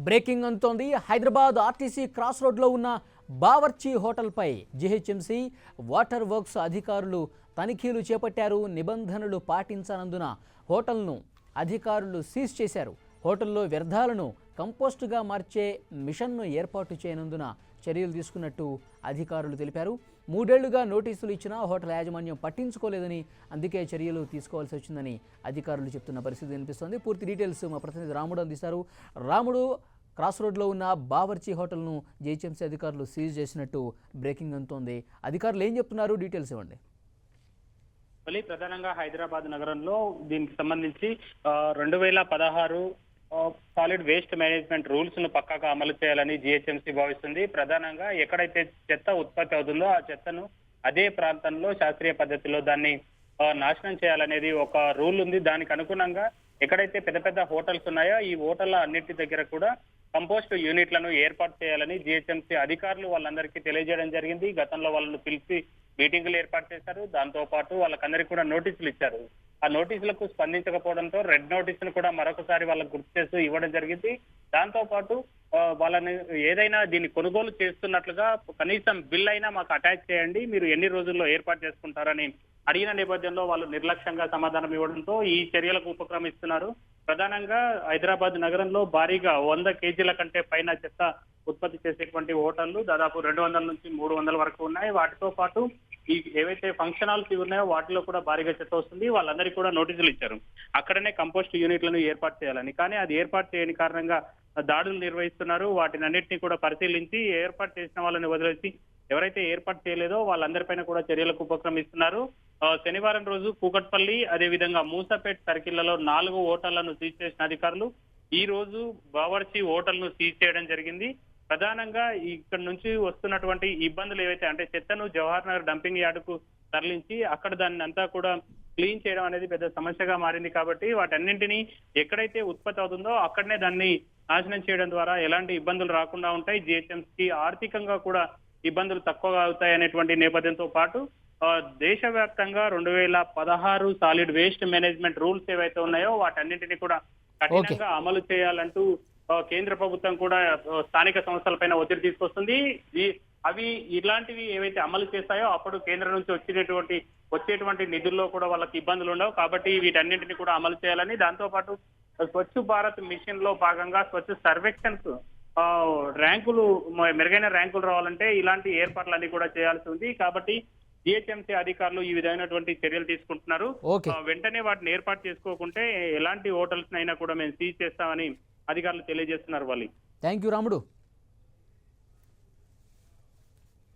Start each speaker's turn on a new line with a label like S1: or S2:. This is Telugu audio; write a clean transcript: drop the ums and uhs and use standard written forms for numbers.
S1: బ్రేకింగ్ అంతోంది. హైదరాబాద్ ఆర్టీసీ క్రాస్ రోడ్లో ఉన్న బావర్చి హోటల్పై జీహెచ్ఎంసీ వాటర్ వర్క్స్ అధికారులు తనిఖీలు చేపట్టారు. నిబంధనలు పాటించనందున హోటల్ను అధికారులు సీజ్ చేశారు. హోటల్లో వ్యర్థాలను కంపోస్టుగా మార్చే మిషన్ను ఏర్పాటు చేయనందున చర్యలు తీసుకున్నట్టు అధికారులు తెలిపారు. 3 ఏళ్లుగా నోటీసులు ఇచ్చినా హోటల్ యాజమాన్యం పట్టించుకోలేదని, అందుకే చర్యలు తీసుకోవాల్సి వచ్చిందని అధికారులు చెప్తున్న పరిస్థితి కనిపిస్తోంది. పూర్తి డీటెయిల్స్ మా ప్రతినిధి రాముడు అందిస్తారు. రాముడు, క్రాస్ రోడ్లో ఉన్న బావర్చి హోటల్ను జీహెచ్ఎంసీ అధికారులు సీజ్ చేసినట్టు బ్రేకింగ్ అందుతోంది. అధికారులు ఏం చెప్తున్నారు, డీటెయిల్స్ ఇవ్వండి.
S2: మళ్ళీ ప్రధానంగా హైదరాబాద్ నగరంలో దీనికి సంబంధించి 2016 సాలిడ్ వేస్ట్ మేనేజ్మెంట్ రూల్స్ ను పక్కాగా అమలు చేయాలని జీహెచ్ఎంసీ భావిస్తుంది. ప్రధానంగా ఎక్కడైతే చెత్త ఉత్పత్తి అవుతుందో ఆ చెత్తను అదే ప్రాంతంలో శాస్త్రీయ పద్ధతిలో దాన్ని నాశనం చేయాలనేది ఒక రూల్ ఉంది. దానికి అనుగుణంగా ఎక్కడైతే పెద్ద పెద్ద హోటల్స్ ఉన్నాయో ఈ హోటళ్ల అన్నిటి దగ్గర కూడా కంపోస్ట్ యూనిట్లను ఏర్పాటు చేయాలని జీహెచ్ఎంసీ అధికారులు వాళ్ళందరికీ తెలియజేయడం జరిగింది. గతంలో వాళ్ళను పిలిచి మీటింగులు ఏర్పాటు చేశారు. దాంతో పాటు వాళ్ళకందరికీ కూడా నోటీసులు ఇచ్చారు. ఆ నోటీసులకు స్పందించకపోవడంతో రెడ్ నోటీసును కూడా మరొకసారి వాళ్ళకు గుర్తు చేస్తూ ఇవ్వడం జరిగింది. దాంతో పాటు వాళ్ళని ఏదైనా దీన్ని కొనుగోలు చేస్తున్నట్లుగా కనీసం బిల్ అయినా మాకు అటాచ్ చేయండి, మీరు ఎన్ని రోజుల్లో ఏర్పాటు చేసుకుంటారని అడిగిన నేపథ్యంలో వాళ్ళు నిర్లక్ష్యంగా సమాధానం ఇవ్వడంతో ఈ చర్యలకు ఉపక్రమిస్తున్నారు. ప్రధానంగా హైదరాబాద్ నగరంలో భారీగా 100 కేజీల కంటే పైన చెత్త ఉత్పత్తి చేసేటువంటి హోటళ్లు దాదాపు 200 నుంచి 300 వరకు ఉన్నాయి. వాటితో పాటు ఈ ఏవైతే ఫంక్షన్ హాల్స్ ఉన్నాయో వాటిలో కూడా భారీగా చెత్త వస్తుంది. వాళ్ళందరికీ కూడా నోటీసులు ఇచ్చారు అక్కడనే కంపోస్ట్ యూనిట్లను ఏర్పాటు చేయాలని. కానీ అది ఏర్పాటు చేయని కారణంగా దాడులు నిర్వహిస్తున్నారు. వాటిని అన్నింటినీ కూడా పరిశీలించి ఏర్పాటు చేసిన వాళ్ళని వదిలేసి ఎవరైతే ఏర్పాటు చేయలేదో వాళ్ళందరిపైన కూడా చర్యలకు ఉపక్రమిస్తున్నారు. శనివారం రోజు కూకట్పల్లి, అదేవిధంగా మూసాపేట్ సర్కిళ్లలో 4 హోటళ్లను సీజ్ చేసిన అధికారులు ఈ రోజు బావర్చి హోటల్ ను సీజ్ చేయడం జరిగింది. ప్రధానంగా ఇక్కడ నుంచి వస్తున్నటువంటి ఇబ్బందులు ఏవైతే అంటే చెత్తను జవహర్ నగర్ డంపింగ్ యార్డుకు తరలించి అక్కడ దాన్ని అంతా కూడా క్లీన్ చేయడం అనేది పెద్ద సమస్యగా మారింది. కాబట్టి వాటన్నింటినీ ఎక్కడైతే ఉత్పత్తి అవుతుందో అక్కడనే దాన్ని నాశనం చేయడం ద్వారా ఎలాంటి ఇబ్బందులు రాకుండా ఉంటాయి. జిహెచ్ఎంసీ ఆర్థికంగా కూడా ఇబ్బందులు తక్కువగా అవుతాయి అనేటువంటి నేపథ్యంతో పాటు దేశవ్యాప్తంగా 2016 సాలిడ్ వేస్ట్ మేనేజ్మెంట్ రూల్స్ ఏవైతే ఉన్నాయో వాటన్నింటినీ కూడా కఠినంగా అమలు చేయాలంటూ కేంద్ర ప్రభుత్వం కూడా స్థానిక సంస్థలపైన ఒత్తిడి తీసుకొస్తుంది. అవి ఇలాంటివి ఏవైతే అమలు చేస్తాయో అప్పుడు కేంద్రం నుంచి వచ్చేటువంటి నిధుల్లో కూడా వాళ్ళకి ఇబ్బందులు ఉండవు. కాబట్టి వీటన్నింటినీ కూడా అమలు చేయాలని, దాంతో పాటు స్వచ్ఛ భారత్ మిషన్ లో భాగంగా స్వచ్ఛ సర్వేక్షన్స్ ర్యాంకులు మెరుగైన ర్యాంకులు రావాలంటే ఇలాంటి ఏర్పాట్లన్నీ కూడా చేయాల్సి ఉంది. కాబట్టి జిహెచ్ఎంసీ అధికారులు ఈ విధమైనటువంటి చర్యలు తీసుకుంటున్నారు. వెంటనే వాటిని ఏర్పాటు చేసుకోకుంటే ఎలాంటి హోటల్స్ అయినా కూడా మేము సీజ్ చేస్తామని అధికారులు తెలియజేస్తున్నారు. వాళ్ళు
S1: థ్యాంక్ యూ రాముడు.